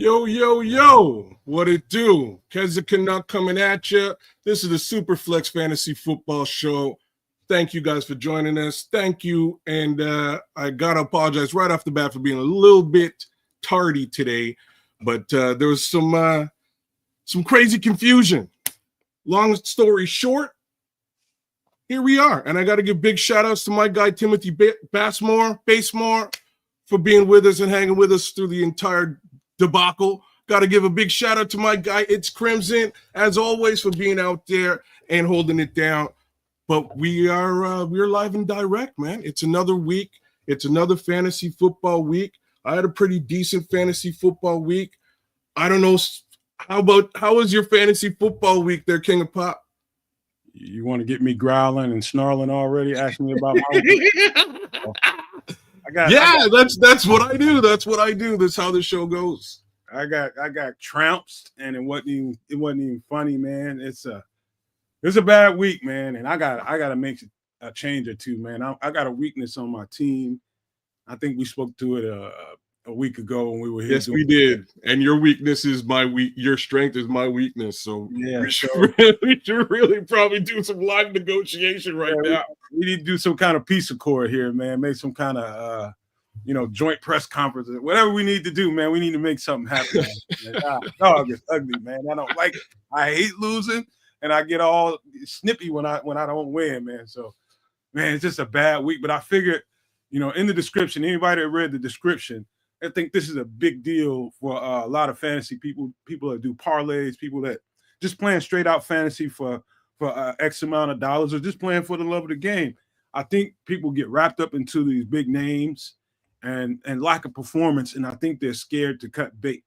Yo, yo, yo, what it do? Kedz the Canuck coming at you. This is the SuperFlex Fantasy Football Show. Thank you guys for joining us. Thank you. And I got to apologize right off the bat for being a little bit tardy today, but there was some crazy confusion. Long story short, here we are. And I got to give big shout outs to my guy, Timothy Basemore, for being with us and hanging with us through the entire debacle. Got to give a big shout out to my guy, It's Crimson, as always, for being out there and holding it down. But we're live and direct, man. It's another week. It's another fantasy football week. I had a pretty decent fantasy football week. I don't know. How was your fantasy football week there, King of Pop? You want to get me growling and snarling already? Asking me about my week? That's what I do. That's what I do. That's how the show goes. I got trounced, and it wasn't even funny, man. It's a bad week, man, and I gotta make a change or two, man. I got a weakness on my team. I think we spoke to it a week ago when we were here. Yes, we did. And your weakness is my your strength is my weakness. So yeah, we should really probably do some live negotiation right now. We need to do some kind of peace accord here, man. Make some kind of joint press conference. Whatever we need to do, man. We need to make something happen. Dog is ugly, man. I don't like it. I hate losing, and I get all snippy when I don't win, man. So, man, it's just a bad week. But I figured, in the description, anybody that read the description, I think this is a big deal for a lot of fantasy people that do parlays, people that just playing straight out fantasy for X amount of dollars or just playing for the love of the game. I think people get wrapped up into these big names and lack of performance, and I think they're scared to cut bait.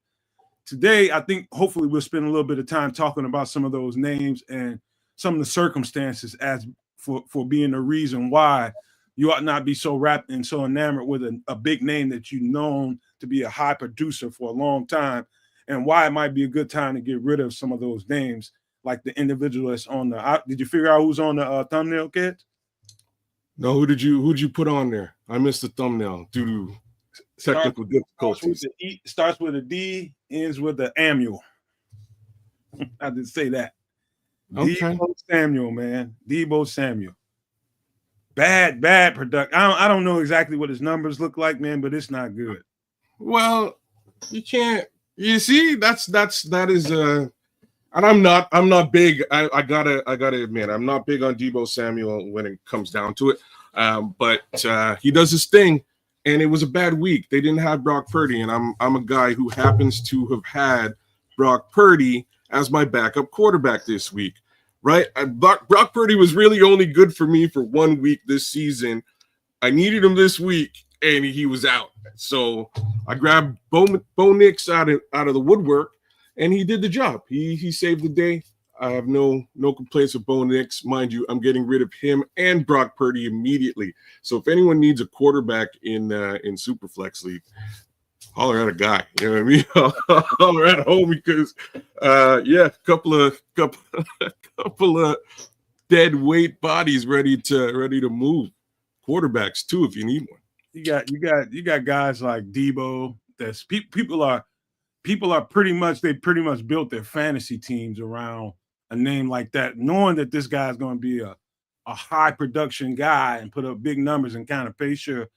Today, I think hopefully we'll spend a little bit of time talking about some of those names and some of the circumstances as for being the reason why you ought not be so wrapped and so enamored with a big name that you've known to be a high producer for a long time, and why it might be a good time to get rid of some of those names, like the individual that's on the. Did you figure out who's on the thumbnail, Kedz? No, who'd you put on there? I missed the thumbnail due to technical difficulties. Starts with a D, ends with the Amuel. I did say that. Okay. Deebo Samuel, man. Deebo Samuel. Bad production. I don't know exactly what his numbers look like, man, but it's not good. Well, you can't. You see, that is and I'm not big. I gotta admit, I'm not big on Deebo Samuel when it comes down to it. But he does his thing, and it was a bad week. They didn't have Brock Purdy, and I'm a guy who happens to have had Brock Purdy as my backup quarterback this week. Right? Brock Purdy was really only good for me for 1 week this season. I needed him this week, and he was out. So I grabbed Bo Nix out of the woodwork, and he did the job. He saved the day. I have no complaints with Bo Nix. Mind you, I'm getting rid of him and Brock Purdy immediately. So if anyone needs a quarterback in Superflex League, holler at a guy, you know what I mean? Holler at home because, a couple of dead weight bodies ready to move. Quarterbacks too, if you need one. You got guys like Deebo. That's people are pretty much built their fantasy teams around a name like that, knowing that this guy is going to be a high production guy and put up big numbers and kind of pace your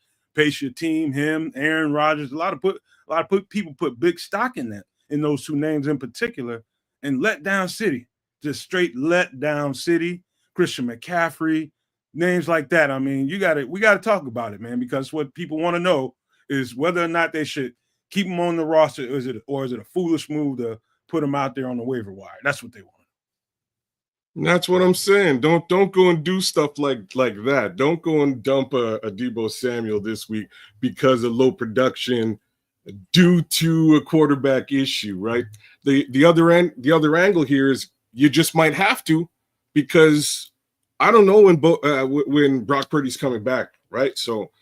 team. Him, Aaron Rodgers, a lot of people put big stock in those two names in particular, and let down city, just straight let down city. Christian McCaffrey, names like that. I mean, we got to talk about it, man, because what people want to know is whether or not they should keep him on the roster, or is it a foolish move to put him out there on the waiver wire? That's what they want. And that's what I'm saying. Don't go and do stuff like that. Don't go and dump a Deebo Samuel this week because of low production due to a quarterback issue, right? The other angle here is you just might have to, because I don't know when Brock Purdy's coming back, right? So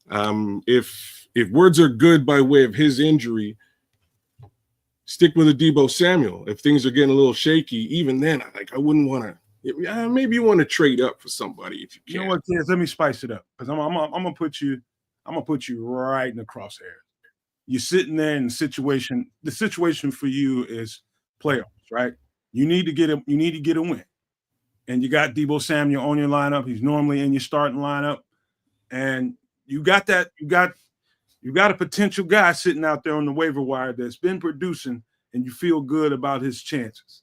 if words are good by way of his injury, stick with a Deebo Samuel. If things are getting a little shaky, even then, I wouldn't want to. Maybe you want to trade up for somebody if you can. You know what, kids? Let me spice it up, because I'm gonna put you right in the crosshairs. you're sitting there in the situation for you is playoffs, right? You need to get a win. And you got Deebo Samuel on your lineup. He's normally in your starting lineup. And you got a potential guy sitting out there on the waiver wire that's been producing, and you feel good about his chances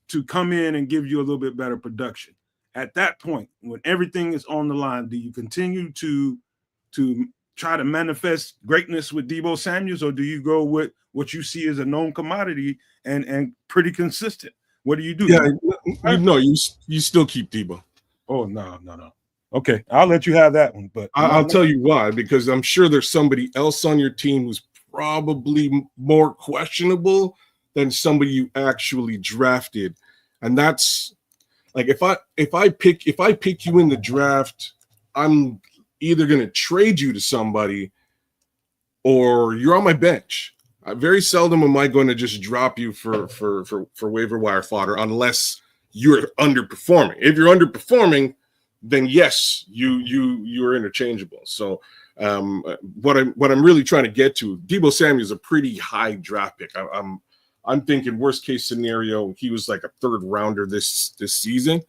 to come in and give you a little bit better production. At that point, when everything is on the line, do you continue to try to manifest greatness with Deebo Samuels, or do you go with what you see as a known commodity and pretty consistent? What do you do? Yeah, you still keep Deebo. Oh, no. Okay, I'll let you have that one. But I'll tell you why, because I'm sure there's somebody else on your team who's probably more questionable than somebody you actually drafted. And that's like if I pick you in the draft, I'm either going to trade you to somebody or you're on my bench. Very seldom am I going to just drop you for waiver wire fodder unless you're underperforming. If you're underperforming, then yes, you're interchangeable. So what I'm really trying to get to, Deebo Samuel is a pretty high draft pick. I'm thinking worst case scenario, he was like a third rounder this season,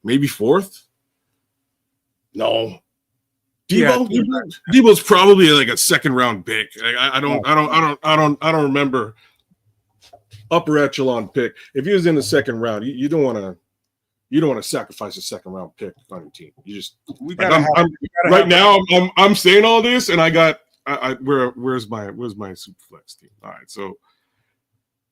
maybe fourth. No, Deebo's probably like a second round pick. I don't remember upper echelon pick. If he was in the second round, you don't want to sacrifice a second round pick on your team. You just I'm saying all this, and where's my SuperFlex team? All right, so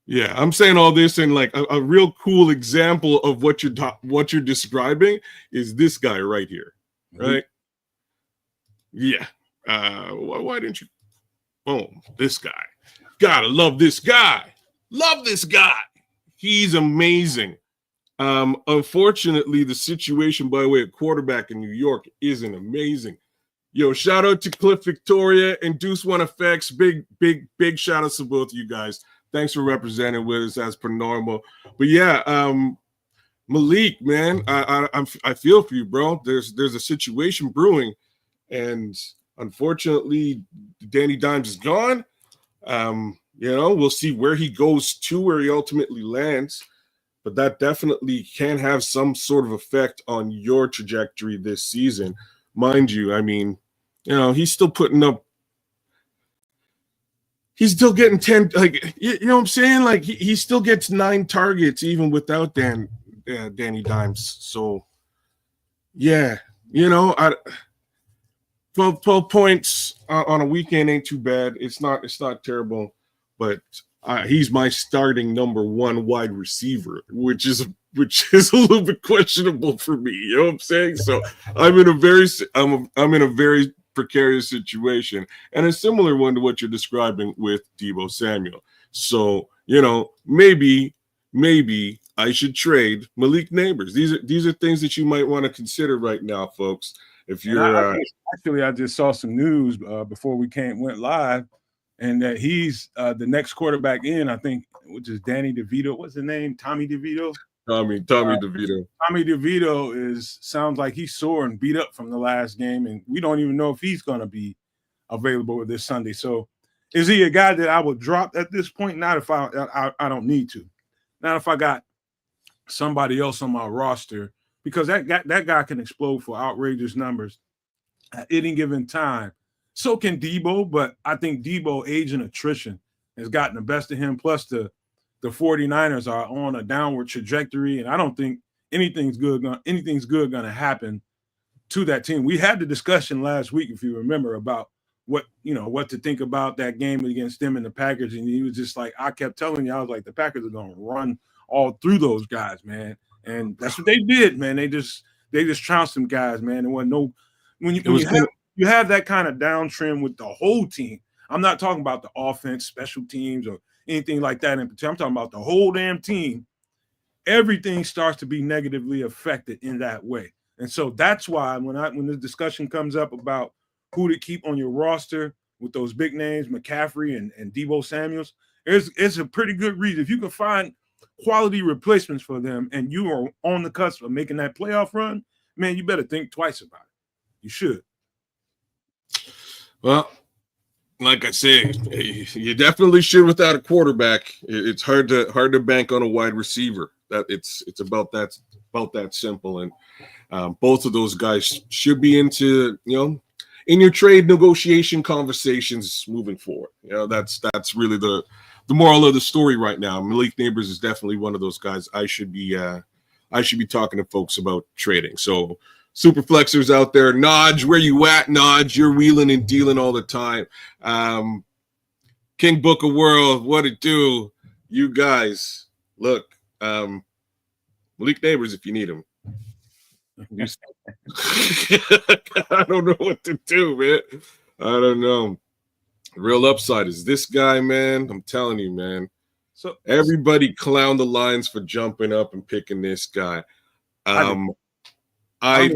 yeah, I'm saying all this, and like a real cool example of what you're describing is this guy right here, right? Yeah. Why didn't you? Boom, this guy. Gotta love this guy. Love this guy. He's amazing. Unfortunately, the situation by way of quarterback in New York isn't amazing. Yo, shout out to Cliff Victoria and Deuce One Effects. Big shout outs to both of you guys. Thanks for representing with us as per normal. But yeah, Malik, man, I feel for you, bro. There's a situation brewing, and unfortunately, Danny Dimes is gone. We'll see where he goes to, where he ultimately lands. But that definitely can have some sort of effect on your trajectory this season. Mind you, I mean, he's still putting up. He's still getting 10, like, you know what I'm saying? Like, he still gets 9 targets even without Danny Dimes. So, yeah, 12 points on a weekend ain't too bad. It's not terrible, but he's my starting number 1 wide receiver, which is a little bit questionable for me. You know what I'm saying? So I'm in a very precarious situation, and a similar one to what you're describing with Deebo Samuel. So maybe I should trade Malik Neighbors. These are things that you might want to consider right now, folks. If you're I just saw some news before we went live, and that he's the next quarterback in, I think, which is Danny DeVito. What's his name? Tommy DeVito. Tommy DeVito. Tommy DeVito sounds like he's sore and beat up from the last game, and we don't even know if he's going to be available this Sunday. So, is he a guy that I would drop at this point? Not if I don't need to. Not if I got somebody else on my roster, because that guy can explode for outrageous numbers at any given time. So can Deebo, but I think Deebo age and attrition has gotten the best of him. Plus the 49ers are on a downward trajectory, and I don't think anything's good going to happen to that team. We had the discussion last week, if you remember, about what to think about that game against them and the Packers, and he was just like, I kept telling you, I was like, the Packers are going to run all through those guys, man, and that's what they did, man. They just trounced them guys, man. There wasn't no you have that kind of downtrend with the whole team. I'm not talking about the offense, special teams, or anything like that in particular. I'm talking about the whole damn team. Everything starts to be negatively affected in that way. And so that's why when the discussion comes up about who to keep on your roster with those big names, McCaffrey and Deebo Samuels, it's a pretty good reason. If you can find quality replacements for them and you are on the cusp of making that playoff run, man, you better think twice about it. You should. Well, like I say, you definitely should without a quarterback. It's hard to bank on a wide receiver. That it's about that simple. And both of those guys should be into in your trade negotiation conversations moving forward. That's really the moral of the story right now. Malik Neighbors is definitely one of those guys I should be talking to folks about trading. So super flexers out there, Nodge, where you at, Nodge? You're wheeling and dealing all the time. King Book of World, what it do? You guys, look, Malik Neighbors if you need him. I don't know what to do, man. I don't know. Real upside is this guy, man. I'm telling you, man. So everybody clown the Lions for jumping up and picking this guy. I'm not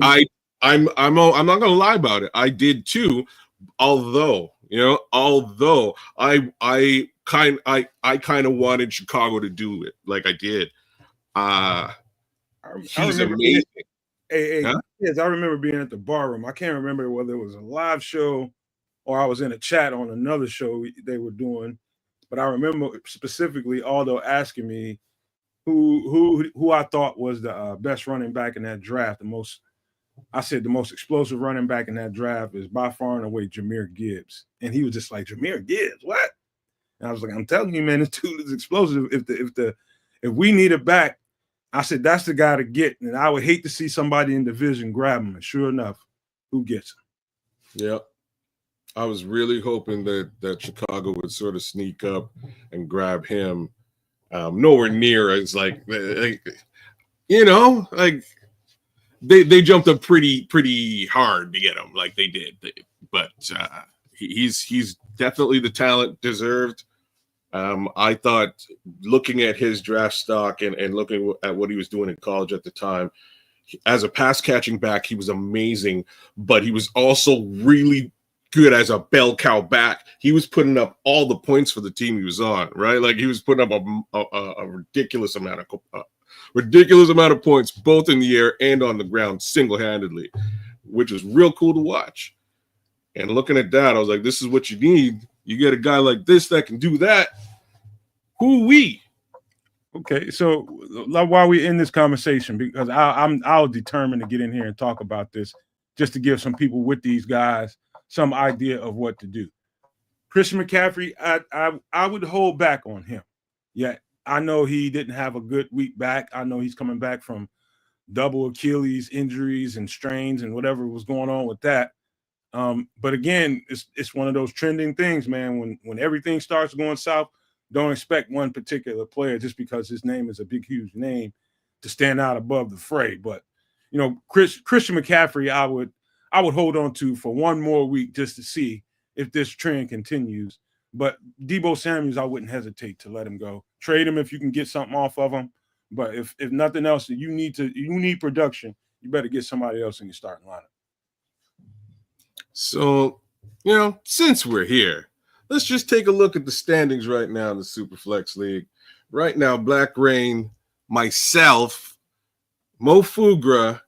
gonna lie about it. I did too. Although I kind of wanted Chicago to do it like I did. He's amazing. Hey, yes, I remember being at the bar room. I can't remember whether it was a live show or I was in a chat on another show they were doing. But I remember specifically Aldo asking me who I thought was the best running back in that draft. I said the most explosive running back in that draft is by far and away Jahmyr Gibbs. And he was just like, Jahmyr Gibbs, what? And I was like, I'm telling you, man, this dude is explosive. If we need it back, I said, that's the guy to get. And I would hate to see somebody in division grab him. And sure enough, who gets him? Yeah. I was really hoping that Chicago would sort of sneak up and grab him. Nowhere near as like they jumped up pretty hard to get him like they did. But he's definitely the talent deserved. I thought looking at his draft stock and looking at what he was doing in college at the time, as a pass catching back, he was amazing, but he was also really good as a bell cow back. He was putting up all the points for the team he was on, right? Like he was putting up a ridiculous amount of points, both in the air and on the ground, single-handedly, which was real cool to watch. And looking at that, I was like, this is what you need. You get a guy like this that can do that. Who-wee? Okay, so while we're in this conversation, because I'll determine to get in here and talk about this, just to give some people with these guys some idea of what to do. Christian McCaffrey, I would hold back on him. Yeah, I know he didn't have a good week back. I know he's coming back from double Achilles injuries and strains and whatever was going on with that. But again, it's one of those trending things, man. When everything starts going south, don't expect one particular player just because his name is a big, huge name to stand out above the fray. But Christian McCaffrey, I would hold on to for one more week just to see if this trend continues. But Deebo Samuels, I wouldn't hesitate to let him go. Trade him if you can get something off of him. But if nothing else, you need production, you better get somebody else in your starting lineup. So, since we're here, let's just take a look at the standings right now in the SuperFlex League. Right now, Black Rain, myself, Mo Fugra,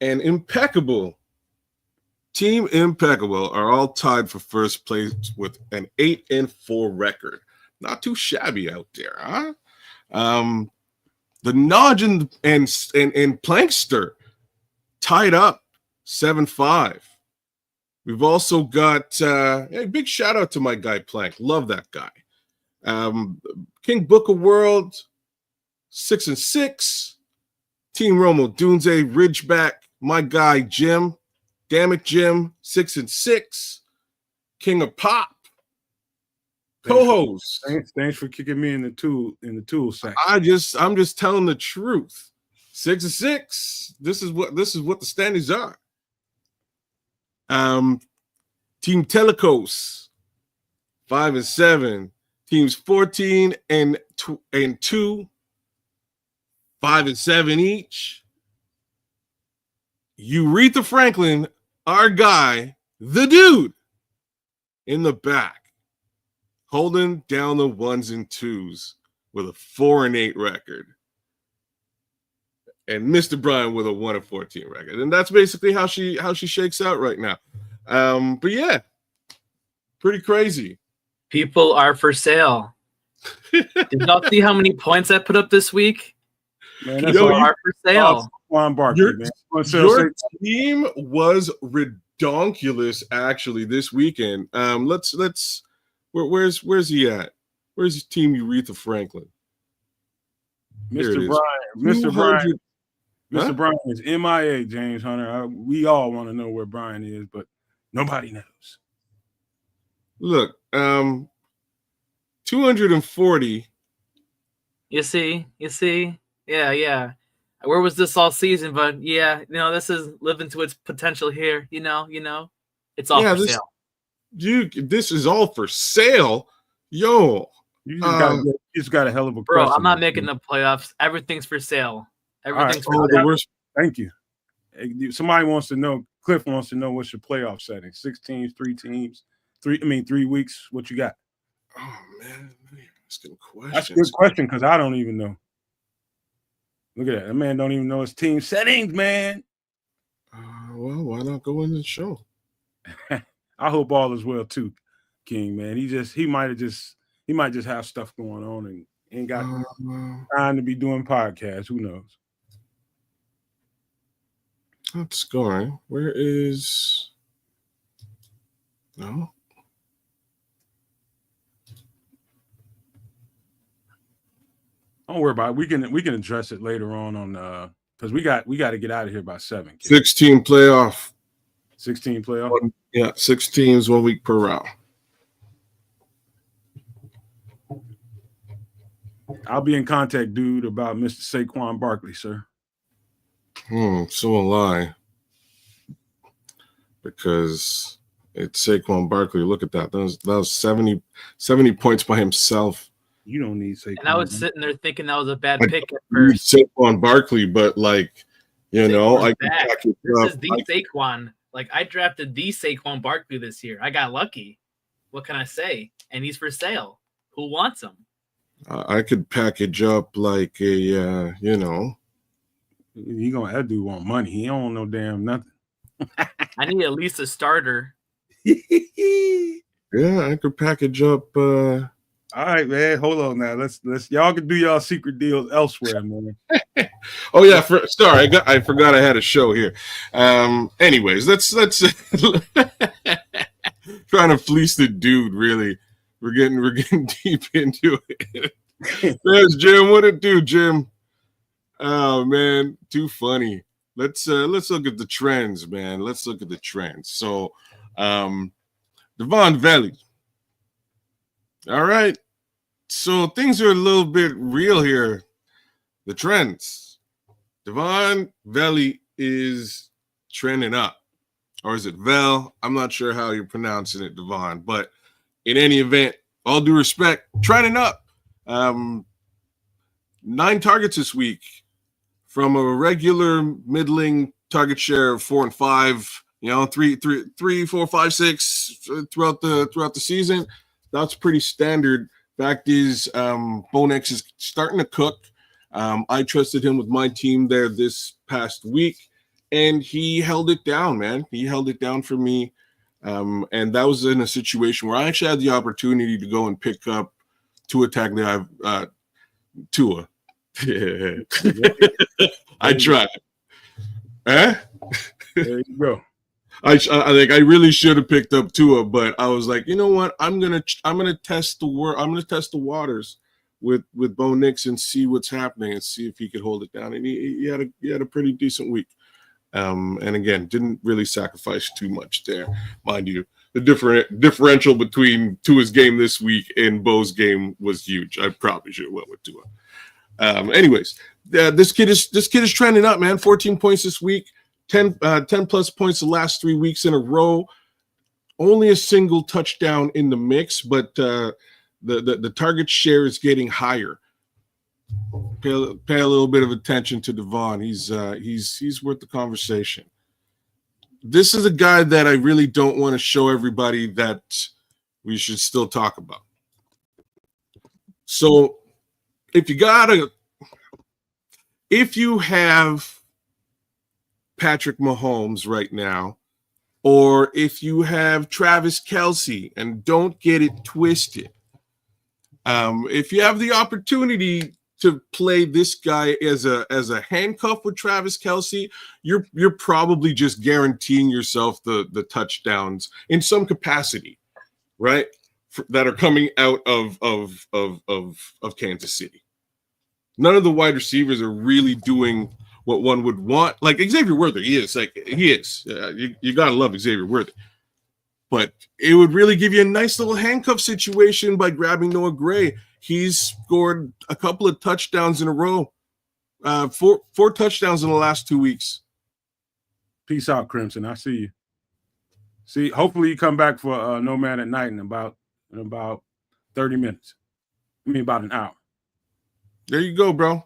and Impeccable, Team Impeccable, are all tied for first place with an 8-4 record. Not too shabby out there, huh? The Nodge and Plankster tied up 7-5. We've also got a big shout out to my guy Plank. Love that guy. King Book of World, 6-6. Team Romo Dunze, Ridgeback, my guy Jim. Damn it, Jim, 6-6. King of Pop, co-host. Thanks for kicking me in the tool section. I'm just telling the truth. 6-6. This is what the standings are. Team Telecos, 5-7. Teams 14 and 2, 5-7 each. Aretha Franklin, our guy, the dude, in the back, holding down the 1s and 2s with a 4-8 record. And Mr. Bryan with a 1-14 record. And that's basically how she shakes out right now. But yeah, Pretty crazy. People are for sale. Did y'all see how many points I put up this week? Man, People are for sale. Juan Barkley, man. Your team was redonkulous actually this weekend. Where's he at? Where's Team Aretha Franklin? Mr. Brian is MIA, James Hunter. We all want to know where Brian is, but nobody knows. Look, 240. You see? Yeah. Where was this all season? But yeah, this is living to its potential here. It's all for sale. This is all for sale. Yo. You just got a hell of a bro. question. I'm not making the playoffs. Everything's for sale. Everything's for sale. Thank you. Somebody wants to know. Cliff wants to know what's your playoff setting. 6 teams, 3 teams, 3 weeks. What you got? Oh man, asking questions. That's a good question because I don't even know. Look at that. That man don't even know his team settings, man. Well, why not go in the show? I hope all is well too, King. Man, he might just have stuff going on and ain't got time to be doing podcasts. Who knows? Not scoring. Where is? No. Don't worry about it. We can address it later on because we got to get out of here by 7. 16 playoff. 16 playoff. 6 teams, 1 week per round. I'll be in contact, dude, about Mr. Saquon Barkley, sir. So will I. Because it's Saquon Barkley. Look at that. That was 70 points by himself. You don't need Saquon. And I was sitting there thinking that was a bad pick at first. Saquon Barkley, but I this is the Saquon. I drafted the Saquon Barkley this year. I got lucky. What can I say? And he's for sale. Who wants him? I could package up like a, That dude want money. He don't know damn nothing. I need at least a starter. Yeah, I could package up. All right, man. Hold on now. Let's y'all can do y'all secret deals elsewhere, man. Oh yeah, sorry, I forgot I had a show here. Anyways, let's trying to fleece the dude. Really, we're getting deep into it. There's Jim. What it do, Jim? Oh man, too funny. Let's look at the trends, man. Let's look at the trends. So, Devon Valley. All right. So things are a little bit real here. The trends. Devon Valley is trending up. Or is it Vel? I'm not sure how you're pronouncing it, Devon. But in any event, all due respect, trending up. 9 targets this week from a regular middling target share of 4 and 5. 3, 4, 5, 6 throughout the season. That's pretty standard. Fact is, Bo Nix is starting to cook. I trusted him with my team there this past week, and he held it down, man. He held it down for me. And that was in a situation where I actually had the opportunity to go and pick up Tua Tagovailoa. Tua. I tried. There you go. I think I really should have picked up Tua, but I was like, you know what? I'm gonna test the waters with Bo Nix and see what's happening and see if he could hold it down. And he had a pretty decent week. And again, didn't really sacrifice too much there, mind you. The differential between Tua's game this week and Bo's game was huge. I probably should have went with Tua. Anyways, this kid is trending up, man. 14 points this week. 10 plus points the last 3 weeks in a row. Only a single touchdown in the mix, but the target share is getting higher. Pay a little bit of attention to Devon. He's worth the conversation. This is a guy that I really don't want to show everybody that we should still talk about. So if you have Patrick Mahomes right now, or if you have Travis Kelce, and don't get it twisted. If you have the opportunity to play this guy as a handcuff with Travis Kelce, you're probably just guaranteeing yourself the touchdowns in some capacity, right? That are coming out of Kansas City. None of the wide receivers are really doing what one would want. Like Xavier Worthy, he is. You gotta love Xavier Worthy. But it would really give you a nice little handcuff situation by grabbing Noah Gray. He's scored a couple of touchdowns in a row, four touchdowns in the last 2 weeks. Peace out, Crimson. I see you. See, hopefully you come back for No Man at Night in about 30 minutes. I mean, about an hour. There you go, bro.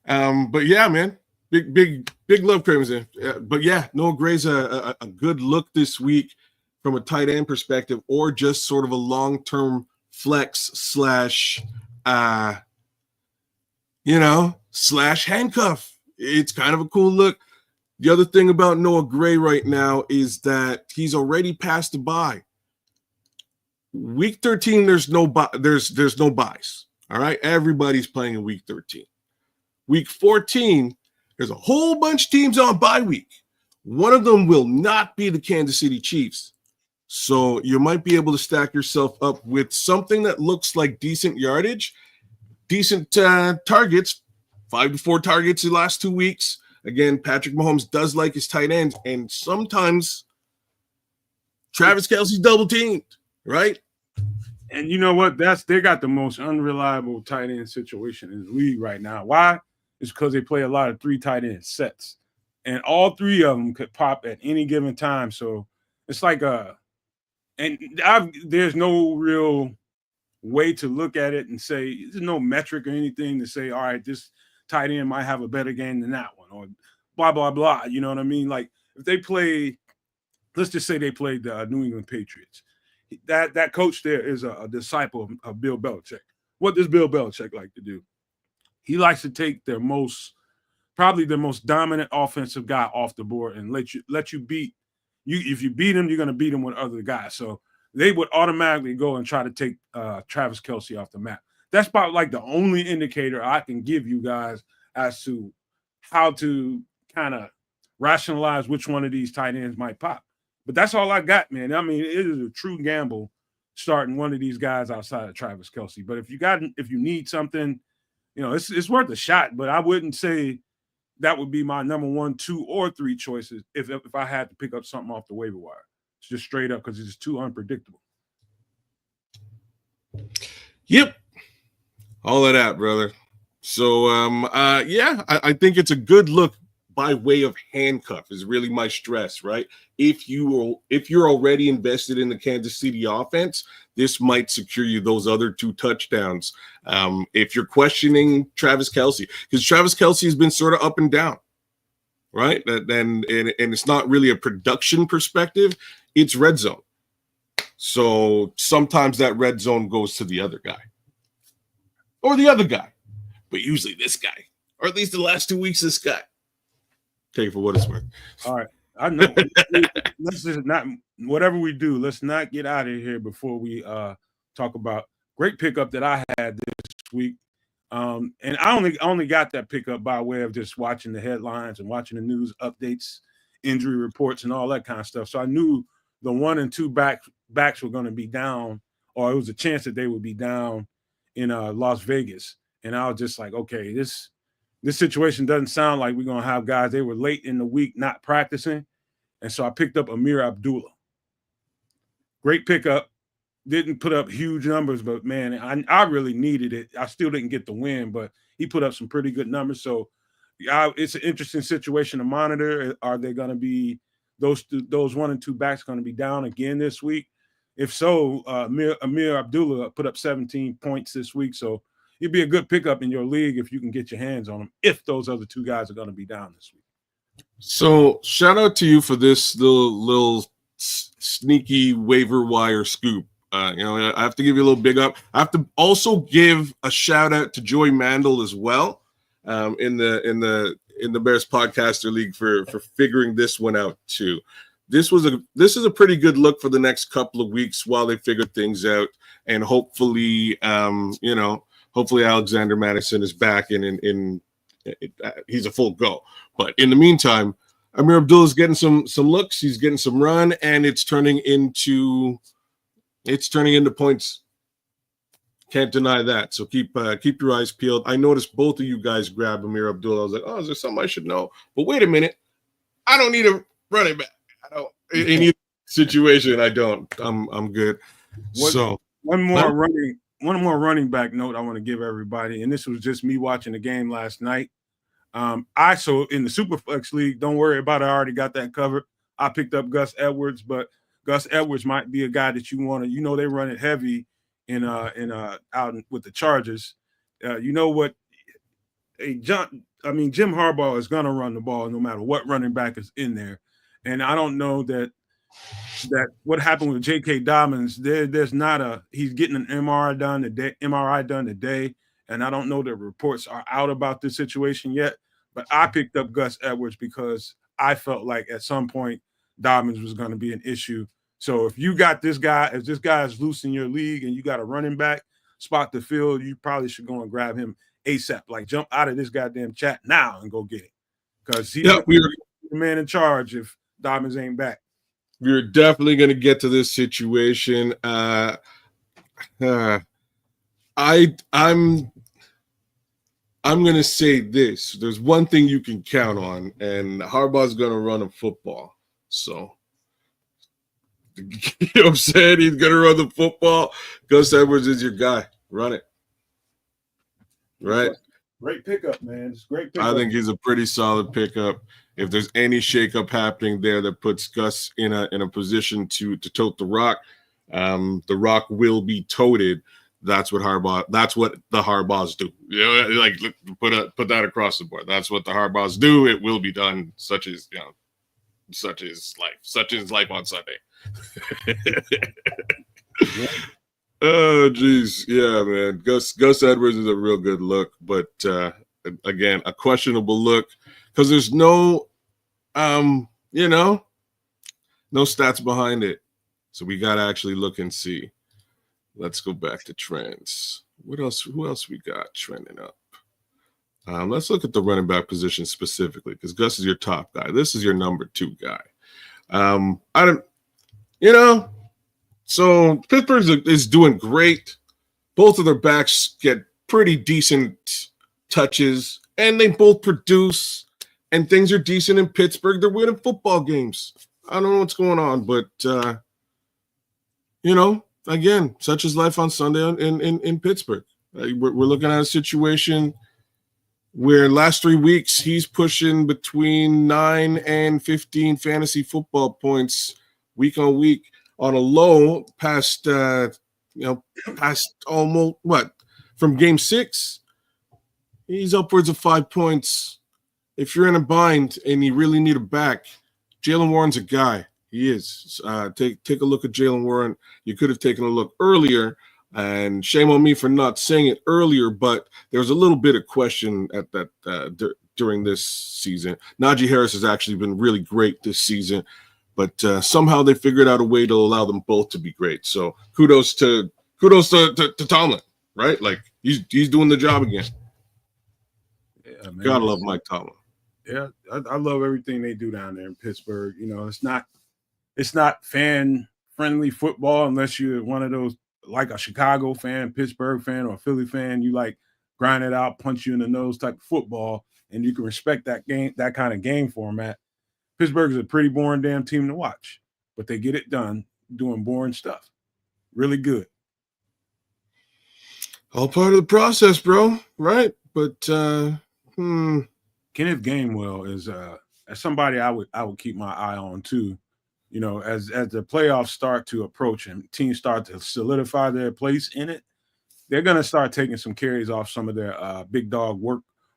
But yeah, man, big love, Crimson. But yeah, Noah Gray's a good look this week from a tight end perspective, or just sort of a long-term flex slash handcuff. It's kind of a cool look. The other thing about Noah Gray right now is that he's already past the bye. Week 13, there's no buys. All right, everybody's playing in week 13. Week 14, there's a whole bunch of teams on bye week. One of them will not be the Kansas City Chiefs. So you might be able to stack yourself up with something that looks like decent yardage, decent targets, 5 to 4 targets in the last 2 weeks. Again, Patrick Mahomes does like his tight ends, and sometimes Travis Kelce's double teamed, right? And you know what? They got the most unreliable tight end situation in the league right now. Why? It's because they play a lot of 3 tight end sets, and all 3 of them could pop at any given time. So it's like there's no real way to look at it and say, there's no metric or anything to say, all right, this tight end might have a better game than that one, or blah, blah, blah. You know what I mean? Like if they play, let's just say they played the New England Patriots. That coach there is a disciple of Bill Belichick. What does Bill Belichick like to do? He likes to take probably the most dominant offensive guy off the board and let you beat. If you beat him, you're going to beat him with other guys. So they would automatically go and try to take Travis Kelce off the map. That's about like the only indicator I can give you guys as to how to kind of rationalize which one of these tight ends might pop. But that's all I got, man. I mean, it is a true gamble starting one of these guys outside of Travis Kelce. But if you need something, it's worth a shot. But I wouldn't say that would be my number 1, 2, or 3 choices if I had to pick up something off the waiver wire. It's just straight up because it's too unpredictable. Yep. All of that, brother. So, I think it's a good look by way of handcuff is really my stress, right? If you're already invested in the Kansas City offense, this might secure you those other 2 touchdowns. If you're questioning Travis Kelce, because Travis Kelce has been sort of up and down, right? And it's not really a production perspective, it's red zone. So sometimes that red zone goes to the other guy. Or the other guy. But usually this guy. Or at least the last 2 weeks, this guy. Take it for what it's worth. All right. I know. Let's just not, whatever we do, let's not get out of here before we talk about great pickup that I had this week. And I only got that pickup by way of just watching the headlines and watching the news updates, injury reports, and all that kind of stuff. So I knew the 1 and 2 backs were going to be down, or it was a chance that they would be down in Las Vegas. And I was just like, okay, this situation doesn't sound like we're going to have guys. They were late in the week not practicing. And so I picked up Amir Abdullah. Great pickup. Didn't put up huge numbers, but, man, I really needed it. I still didn't get the win, but he put up some pretty good numbers. So it's an interesting situation to monitor. Are they going to be those 1 and 2 backs going to be down again this week? If so, Amir Abdullah put up 17 points this week. So he'd be a good pickup in your league if you can get your hands on him, if those other 2 guys are going to be down this week. So shout out to you for this little sneaky waiver wire scoop. I have to give you a little big up. I have to also give a shout out to Joey Mandel as well, in the Bears Podcaster League for figuring this one out too. this is a pretty good look for the next couple of weeks while they figure things out, and hopefully, hopefully Alexander Madison is back and he's a full go. But in the meantime, Amir Abdullah is getting some looks. He's getting some run, and it's turning into points. Can't deny that. So keep your eyes peeled. I noticed both of you guys grab Amir Abdullah. I was like, oh, is there something I should know? But wait a minute, I don't need a running back. I don't in either situation. I don't. I'm good. One more running back note I want to give everybody, and this was just me watching the game last night. So in the SuperFlex league, don't worry about it. I already got that covered. I picked up Gus Edwards, but Gus Edwards might be a guy that you want to. They run it heavy out with the Chargers. Jim Harbaugh is going to run the ball no matter what running back is in there. And I don't know that what happened with J.K. Dobbins, he's getting an MRI done today. And I don't know that reports are out about this situation yet, but I picked up Gus Edwards because I felt like at some point Dobbins was going to be an issue. So if you got this guy, if this guy is loose in your league and you got a running back spot to fill, you probably should go and grab him ASAP. Like jump out of this goddamn chat now and go get it. Because he's the man in charge if Dobbins ain't back. We're definitely going to get to this situation. I'm going to say this. There's one thing you can count on, and Harbaugh's going to run a football. So, you know what I'm saying? He's going to run the football. Gus Edwards is your guy. Run it. Right? Great pickup, man. It's great pickup. I think he's a pretty solid pickup. If there's any shakeup happening there that puts Gus in a position to tote the rock, the rock will be toted. That's what the Harbaughs do. Like put that across the board. That's what the Harbaughs do. It will be done. Such is life. Such is life on Sunday. Oh, geez. Yeah, man. Gus Edwards is a real good look, but again, a questionable look because there's no stats behind it. So we got to actually look and see. Let's go back to trends. Who else we got trending up? Let's look at the running back position specifically because Gus is your top guy. This is your number 2 guy. So Pittsburgh is doing great. Both of their backs get pretty decent touches, and they both produce, and things are decent in Pittsburgh. They're winning football games. I don't know what's going on, but, again, such is life on Sunday in Pittsburgh. We're looking at a situation where last 3 weeks he's pushing between 9 and 15 fantasy football points week on week on a low past almost from game 6. He's upwards of 5 points. If you're in a bind and you really need a back, Jaylen Warren's a guy. He is. Take a look at Jaylen Warren. You could have taken a look earlier, and shame on me for not saying it earlier, but there's a little bit of question at that during this season. Najee Harris has actually been really great this season, but somehow they figured out a way to allow them both to be great. So kudos to Tomlin, right? Like he's doing the job again. Yeah, man. Gotta love Mike Tomlin. Yeah, I love everything they do down there in Pittsburgh. It's not fan-friendly football unless you're one of those, like a Chicago fan, Pittsburgh fan, or a Philly fan. You like grind it out, punch you in the nose type of football, and you can respect that kind of game format. Pittsburgh is a pretty boring damn team to watch, but they get it done doing boring stuff. Really good. All part of the process, bro. Right? But Kenneth Gainwell is somebody I would keep my eye on too. As the playoffs start to approach and teams start to solidify their place in it, they're going to start taking some carries off some of their big dog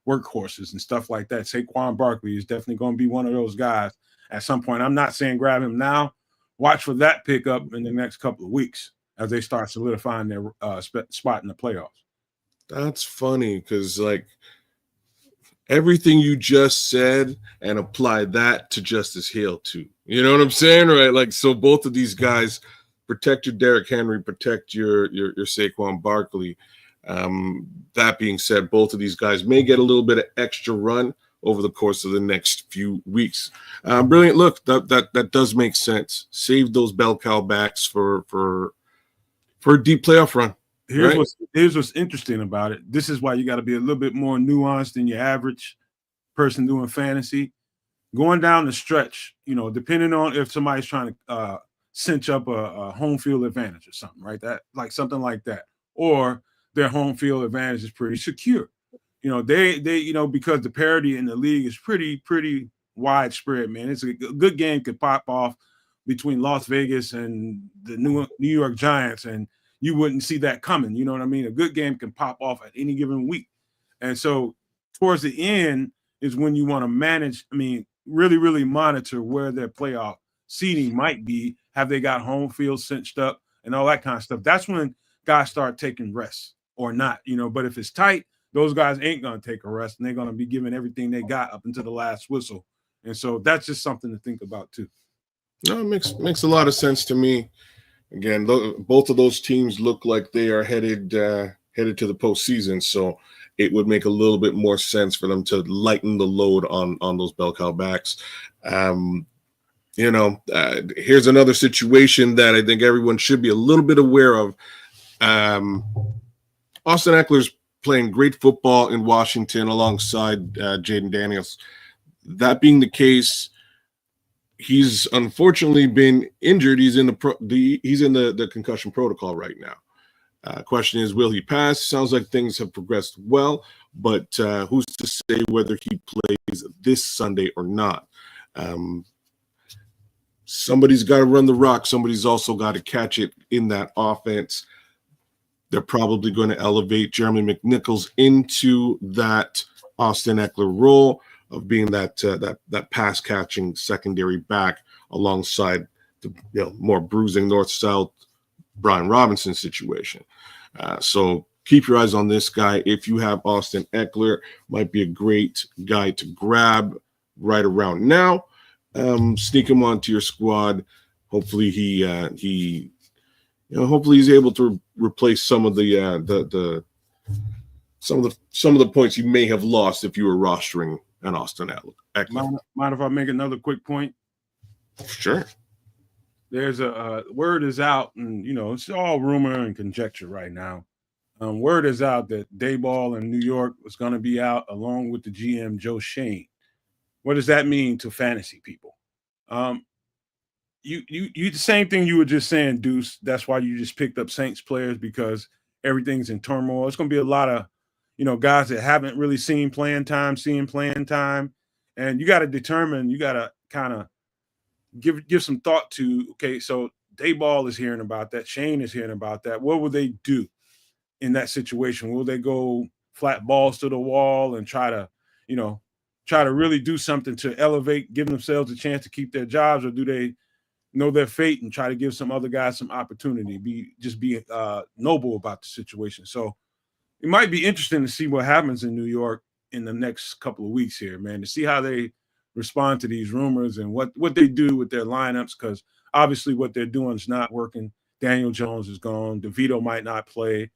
workhorses and stuff like that. Saquon Barkley is definitely going to be one of those guys at some point. I'm not saying grab him now. Watch for that pickup in the next couple of weeks as they start solidifying their spot in the playoffs. That's funny because, like, everything you just said and apply that to Justice Hill too. You know what I'm saying, right? Like, so both of these guys, protect your Derrick Henry, protect your Saquon Barkley. That being said, both of these guys may get a little bit of extra run over the course of the next few weeks. Brilliant. Look, that does make sense. Save those bell cow backs for a deep playoff run. Here's what's interesting about it. This is why you got to be a little bit more nuanced than your average person doing fantasy. Going down the stretch, depending on if somebody's trying to cinch up a home field advantage or something, right? Something like that, or their home field advantage is pretty secure. They because the parity in the league is pretty widespread, man. It's a good game could pop off between Las Vegas and the New York Giants, and you wouldn't see that coming. You know what I mean? A good game can pop off at any given week. And so towards the end is when you want to manage, really, really monitor where their playoff seeding might be. Have they got home field cinched up and all that kind of stuff? That's when guys start taking rests or not, But if it's tight, those guys ain't going to take a rest, and they're going to be giving everything they got up until the last whistle. And so that's just something to think about too. No, it makes a lot of sense to me. Again, both of those teams look like they are headed to the postseason, so it would make a little bit more sense for them to lighten the load on those bell cow backs. Here's another situation that I think everyone should be a little bit aware of. Austin Eckler's playing great football in Washington alongside Jaden Daniels. That being the case, he's unfortunately been injured. He's in the concussion protocol right now. Question is, will he pass? Sounds like things have progressed well, but who's to say whether he plays this Sunday or not? Somebody's got to run the rock. Somebody's also got to catch it in that offense. They're probably going to elevate Jeremy McNichols into that Austin Eckler role of being that pass catching secondary back alongside the more bruising north-south Brian Robinson situation. So keep your eyes on this guy. If you have Austin Eckler, might be a great guy to grab right around now. Sneak him onto your squad. Hopefully hopefully he's able to replace some of the points you may have lost if you were rostering an Austin Eckler. Mind if I make another quick point? Sure. There's a word is out, and it's all rumor and conjecture right now. Word is out that Dayball in New York was going to be out along with the GM Joe Shane. What does that mean to fantasy people? You the same thing you were just saying, Deuce. That's why you just picked up Saints players, because everything's in turmoil. It's going to be a lot of guys that haven't really seen playing time, and you got to determine. You got to kind of give some thought to. Okay, so Dayball is hearing about that. Shane is hearing about that. What will they do in that situation? Will they go flat balls to the wall and try to really do something to elevate, give themselves a chance to keep their jobs, or do they know their fate and try to give some other guys some opportunity, be noble about the situation? So it might be interesting to see what happens in New York in the next couple of weeks here, man, to see how they respond to these rumors and what they do with their lineups, because obviously what they're doing is not working. Daniel Jones is gone. DeVito might not play.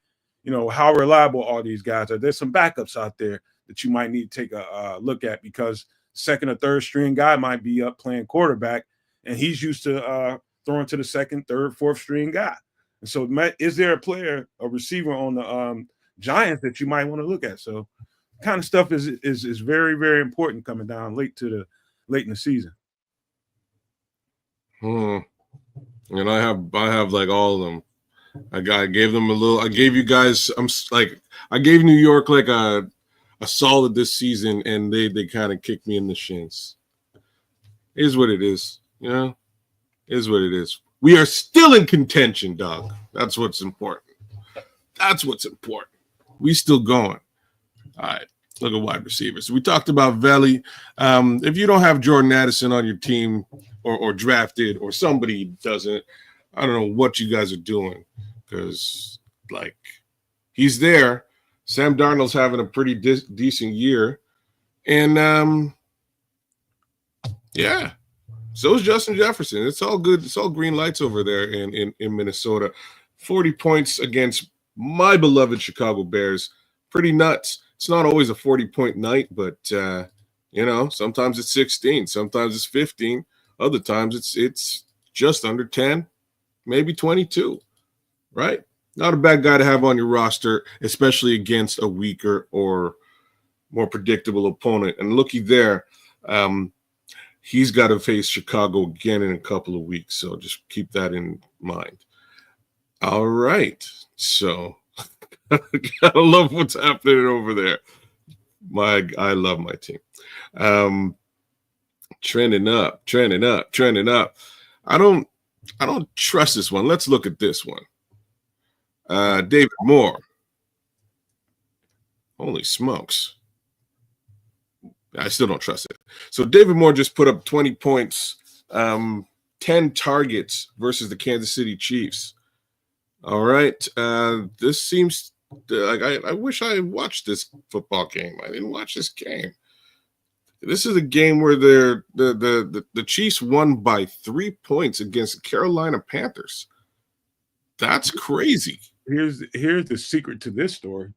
How reliable are these guys? Are there some backups out there that you might need to take a look at, because second or third string guy might be up playing quarterback, and he's used to throwing to the second, third, fourth string guy. And so is there a receiver on the Giants that you might want to look at? So kind of stuff is very, very important coming down late in the season. And I have like all of them. I gave them a little. I gave you guys. I gave New York like a solid this season, and they kind of kicked me in the shins. Is what it is, Is what it is. We are still in contention, dog. That's what's important. We still going. All right. Look at wide receivers. So we talked about Veli. If you don't have Jordan Addison on your team or drafted, or somebody doesn't, I don't know what you guys are doing, because he's there. Sam Darnold's having a pretty decent year, And yeah, so is Justin Jefferson. It's all good. It's all green lights over there in Minnesota. 40 points against my beloved Chicago Bears. Pretty nuts. It's not always a 40-point night, but sometimes it's 16, sometimes it's 15, other times it's just under 10, maybe 22, right? Not a bad guy to have on your roster, especially against a weaker or more predictable opponent. And looky there, he's got to face Chicago again in a couple of weeks, so just keep that in mind. All right, so gotta love what's happening over there. I love my team. Trending up. I don't trust this one. Let's look at this one. David Moore. Holy smokes. I still don't trust it. So David Moore just put up 20 points, 10 targets versus the Kansas City Chiefs. All right. This seems like I wish I watched this football game. I didn't watch this game. This is a game where the Chiefs won by 3 points against the Carolina Panthers. That's crazy. Here's the secret to this story.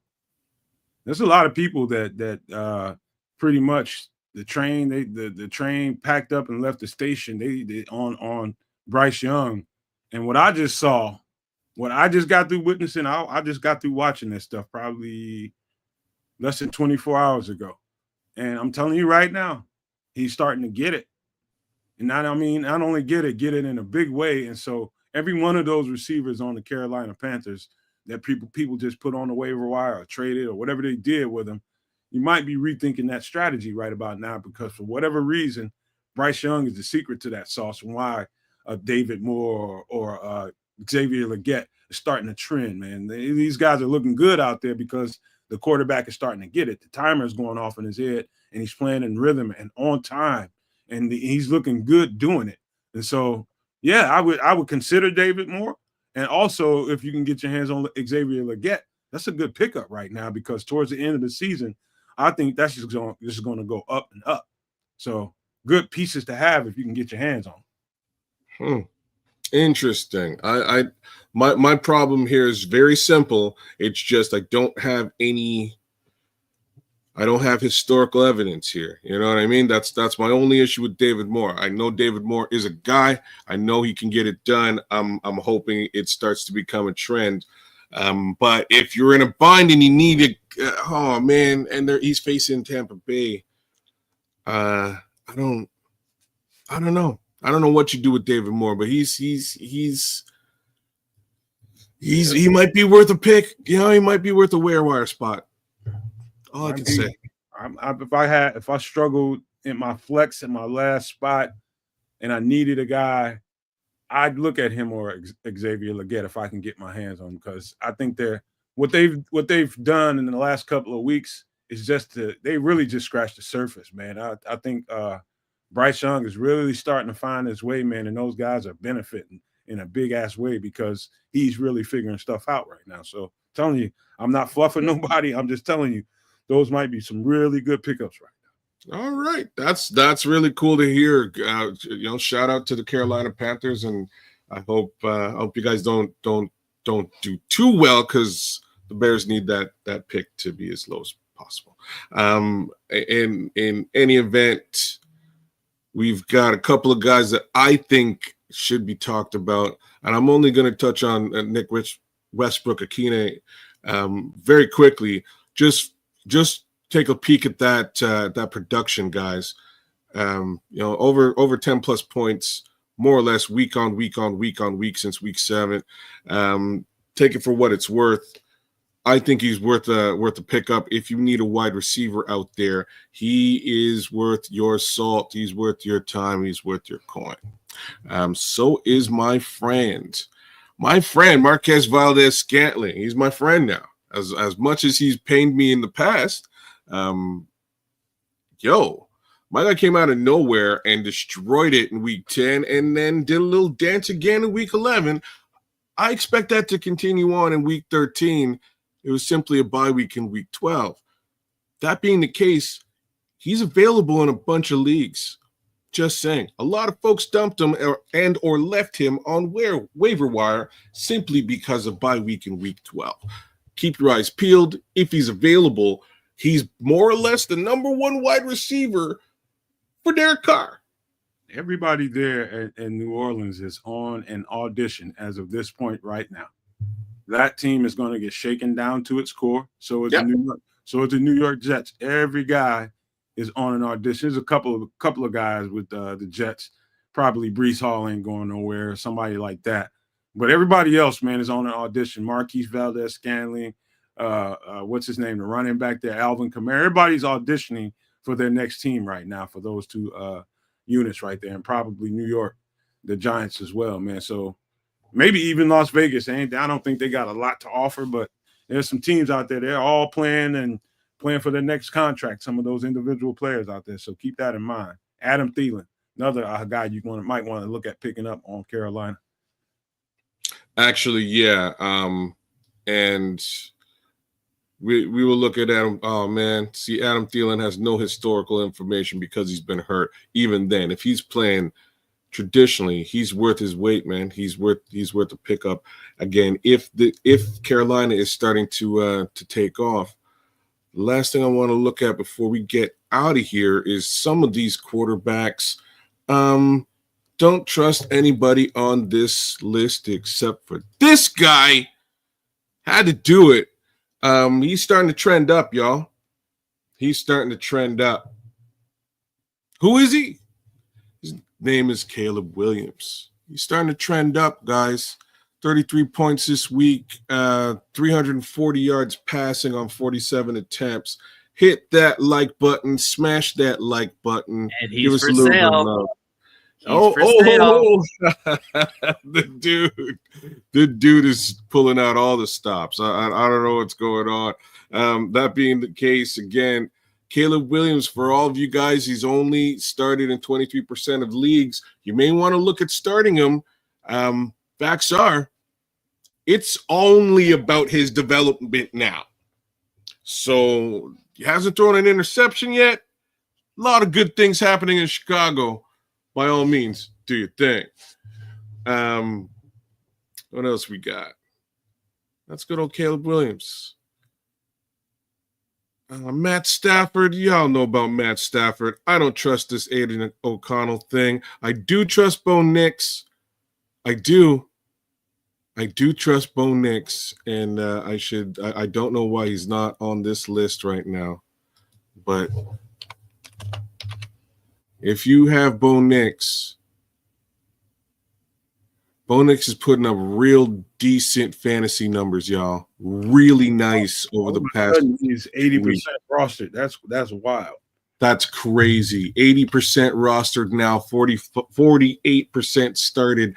There's a lot of people that pretty much the train packed up and left the station. They on Bryce Young, and what I just saw. What I just got through witnessing, I just got through watching this stuff probably less than 24 hours ago. And I'm telling you right now, he's starting to get it. And not only get it in a big way. And so every one of those receivers on the Carolina Panthers that people just put on the waiver wire or traded or whatever they did with them, you might be rethinking that strategy right about now, because for whatever reason, Bryce Young is the secret to that sauce and why David Moore or Xavier Legette is starting to trend, man. These guys are looking good out there because the quarterback is starting to get it. The timer is going off in his head, and he's playing in rhythm and on time, and he's looking good doing it. And so, yeah, I would consider David Moore. And also, if you can get your hands on Xavier Legette, that's a good pickup right now, because towards the end of the season, I think that's just going to go up and up. So good pieces to have if you can get your hands on. Interesting. My problem here is very simple. It's just I don't have historical evidence here. You know what I mean? That's my only issue with David Moore. I know David Moore is a guy. I know he can get it done. I'm hoping it starts to become a trend. But if you're in a bind and you need and he's facing Tampa Bay, I don't know. I don't know what you do with David Moore, but he might be worth a pick. He might be worth a wire spot. All I can say. If I struggled in my flex in my last spot and I needed a guy, I'd look at him or Xavier Legette if I can get my hands on him, because I think what they've done in the last couple of weeks is they really just scratched the surface, man. I think Bryce Young is really starting to find his way, man, and those guys are benefiting in a big-ass way because he's really figuring stuff out right now. So I'm telling you, I'm not fluffing nobody. I'm just telling you, those might be some really good pickups right now. All right. That's really cool to hear. Shout out to the Carolina Panthers, and I hope you guys don't do too well, because the Bears need that pick to be as low as possible. In any event, we've got a couple of guys that I think should be talked about, and I'm only going to touch on Nick Westbrook-Akine very quickly. Just take a peek at that production, guys. Over 10 plus points, more or less week on week since week 7. Take it for what it's worth. I think he's worth a pickup. If you need a wide receiver out there, he is worth your salt. He's worth your time. He's worth your coin. So is my friend Marquez Valdez-Scantling. He's my friend now. As much as he's pained me in the past, my guy came out of nowhere and destroyed it in week 10, and then did a little dance again in week 11. I expect that to continue on in week 13. It was simply a bye week in week 12. That being the case, He's available in a bunch of leagues. Just saying. A lot of folks dumped him or left him on waiver wire simply because of bye week in week 12. Keep your eyes peeled. If he's available, he's more or less the number one wide receiver for Derek Carr. Everybody there in New Orleans is on an audition as of this point right now. That team is going to get shaken down to its core. So it's the New York Jets. Every guy is on an audition. There's a couple of guys with the Jets. Probably Breece Hall ain't going nowhere, somebody like that. But everybody else, man, is on an audition. Marquise Valdez-Scantling, what's his name, the running back there, Alvin Kamara. Everybody's auditioning for their next team right now for those two units right there, and probably New York, the Giants as well, man. So maybe even Las Vegas. I don't think they got a lot to offer, but there's some teams out there. They're all playing for their next contract, some of those individual players out there. So keep that in mind. Adam Thielen, another guy you might want to look at picking up on Carolina. Actually, yeah. And we will look at Adam. Oh, man. See, Adam Thielen has no historical information because he's been hurt. Even then, if he's playing traditionally, he's worth his weight, man. He's worth a pickup. Again, if Carolina is starting to take off, the last thing I want to look at before we get out of here is some of these quarterbacks. Don't trust anybody on this list except for this guy. Had to do it. He's starting to trend up, y'all. He's starting to trend up. Who is he? His name is Caleb Williams. He's starting to trend up, guys. 33 points this week, 340 yards passing on 47 attempts. Hit that like button, smash that like button. And he's for sale. The dude is pulling out all the stops. I don't know what's going on. That being the case, again, Caleb Williams, for all of you guys, he's only started in 23% of leagues. You may want to look at starting him. Facts are, it's only about his development now. So he hasn't thrown an interception yet. A lot of good things happening in Chicago. By all means, do your thing. What else we got? That's good old Caleb Williams. Matt Stafford. Y'all know about Matt Stafford. I don't trust this Aiden O'Connell thing. I do trust Bo Nix. I do trust Bo Nix, and I don't know why he's not on this list right now. But if you have Bo Nix is putting up real decent fantasy numbers, y'all. Really nice over the past. He's 80% rostered. That's wild. That's crazy. 80% rostered now. 48% started.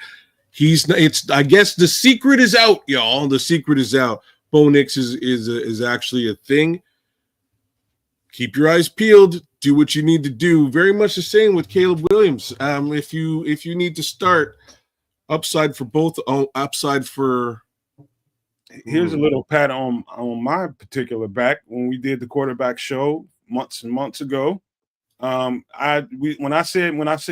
I guess the secret is out, y'all. The secret is out. Bo Nix is actually a thing. Keep your eyes peeled. Do what you need to do. Very much the same with Caleb Williams. If you need to start, upside for both. Upside for. Here's a little pat on my particular back when we did the quarterback show months and months ago. When I say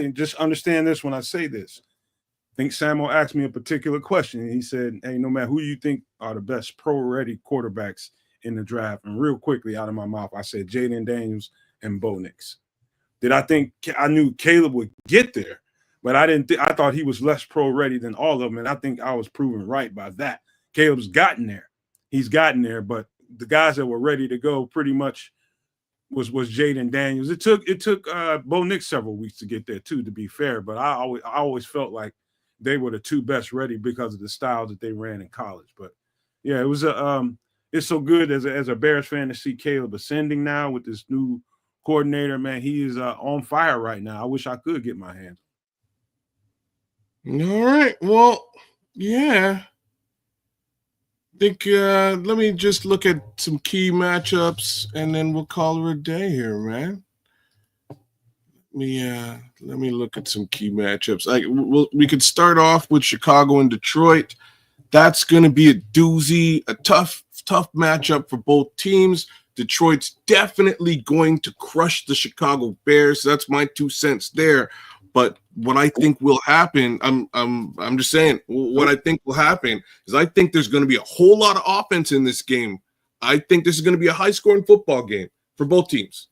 just understand this when I say this. I think Samuel asked me a particular question, and he said, "Hey, no matter who you think are the best pro-ready quarterbacks in the draft," and real quickly out of my mouth, I said Jaden Daniels and Bo Nix. I knew Caleb would get there, but I didn't. I thought he was less pro-ready than all of them, and I think I was proven right by that. Caleb's gotten there. He's gotten there, but the guys that were ready to go pretty much was Jaden Daniels. It took Bo Nix several weeks to get there too, to be fair, but I always felt like they were the two best ready because of the styles that they ran in college. But yeah, it was it's so good as a Bears fan to see Caleb ascending now with this new coordinator. Man, he is on fire right now. I wish I could get my hands. All right. Well, yeah. I think let me just look at some key matchups and then we'll call it a day here, man. Let me look at some key matchups. We could start off with Chicago and Detroit. That's going to be a doozy, a tough matchup for both teams. Detroit's definitely going to crush the Chicago Bears. That's my 2 cents there. But what I think will happen, I'm just saying, what I think will happen is I think there's going to be a whole lot of offense in this game. I think this is going to be a high-scoring football game for both teams.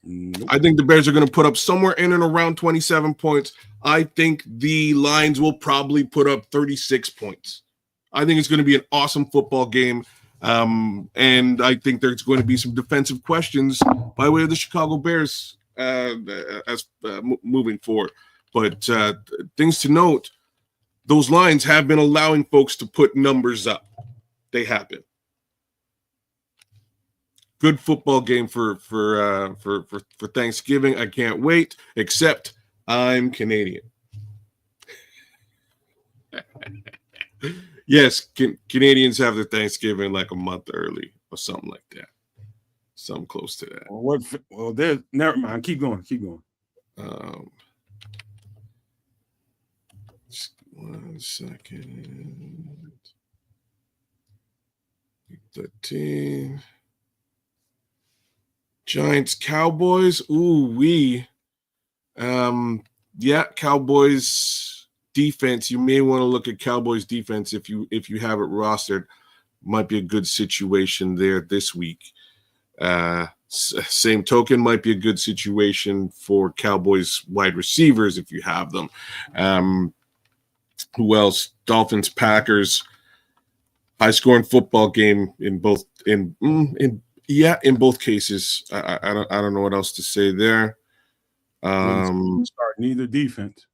Nope. I think the Bears are going to put up somewhere in and around 27 points. I think the Lions will probably put up 36 points. I think it's going to be an awesome football game. And I think there's going to be some defensive questions by way of the Chicago Bears moving forward. But things to note, those lines have been allowing folks to put numbers up. They have been. Good football game for Thanksgiving. I can't wait, except I'm Canadian. Yes, Canadians have their Thanksgiving like a month early or something like that. Something close to that. Well, there's never mind. Keep going. Just 1 second. 13. Giants, Cowboys. Cowboys defense. You may want to look at Cowboys defense if you have it rostered. Might be a good situation there this week. Same token, might be a good situation for Cowboys wide receivers if you have them. Who else? Dolphins, Packers. High scoring football game in both cases. I don't know what else to say there. Start neither defense.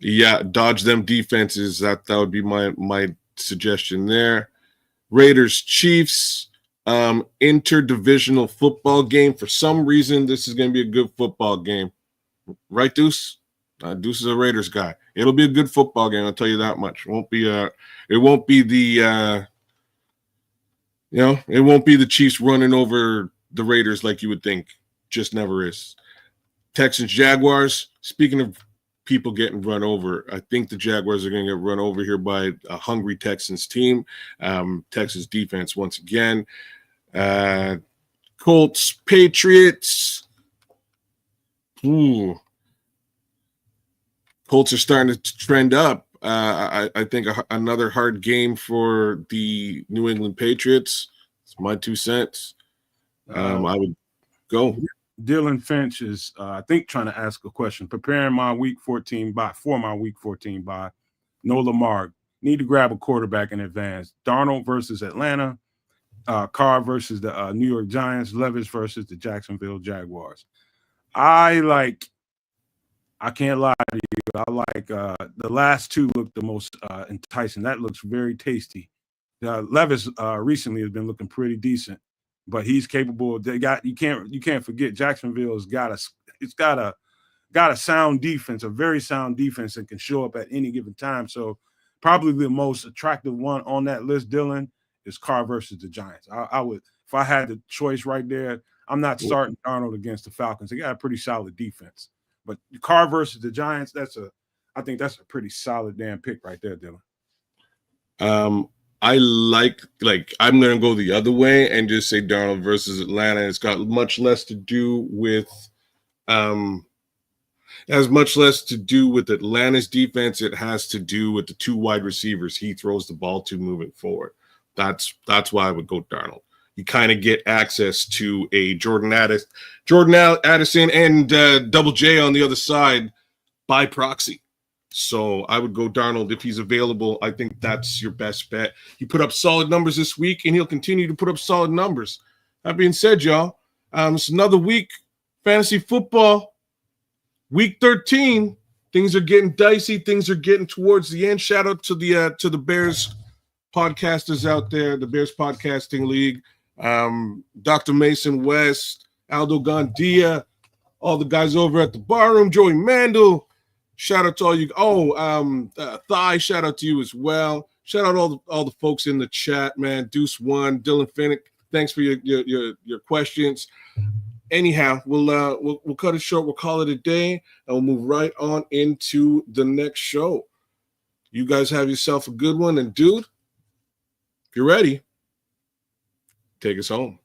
Yeah, dodge them defenses. That would be my suggestion there. Raiders, Chiefs, interdivisional football game. For some reason, this is going to be a good football game, right, Deuce? Deuce is a Raiders guy. It'll be a good football game. I'll tell you that much. It won't be the Chiefs running over the Raiders like you would think. Just never is. Texans, Jaguars. Speaking of people getting run over, I think the Jaguars are going to get run over here by a hungry Texans team. Texas defense once again. Colts, Patriots. Colts are starting to trend up. I think another hard game for the New England Patriots. It's my 2 cents. I would go. Dylan Finch is, I think, trying to ask a question. Preparing my Week 14 bye. No Lamar. Need to grab a quarterback in advance. Darnold versus Atlanta. Carr versus the New York Giants. Levis versus the Jacksonville Jaguars. I can't lie to you. I like the last two look the most enticing. That looks very tasty. Levis recently has been looking pretty decent, but he's capable. You can't forget Jacksonville's got a sound defense, a very sound defense that can show up at any given time. So probably the most attractive one on that list, Dylan, is Carr versus the Giants. I would, if I had the choice right there, I'm not starting Darnold against the Falcons. They got a pretty solid defense. But Carr versus the Giants, I think that's a pretty solid damn pick right there, Dylan. I like I'm going to go the other way and just say Darnold versus Atlanta. It's got much less to do with Atlanta's defense. It has to do with the two wide receivers he throws the ball to moving forward. That's why I would go Darnold. You kind of get access to a Jordan Addison and Double J on the other side by proxy. So I would go Darnold if he's available. I think that's your best bet. He put up solid numbers this week, and he'll continue to put up solid numbers. That being said, y'all, it's another week, fantasy football, week 13. Things are getting dicey. Things are getting towards the end. Shout out to the Bears podcasters out there, the Bears Podcasting League. Dr. Mason West, Aldo Gandia, all the guys over at the Barroom, Joey Mandel. Shout out to all you. Thigh. Shout out to you as well. Shout out all the folks in the chat, man. Deuce One, Dylan Finnick. Thanks for your questions. Anyhow, we'll cut it short. We'll call it a day, and we'll move right on into the next show. You guys have yourself a good one, and dude, if you're ready, take us home.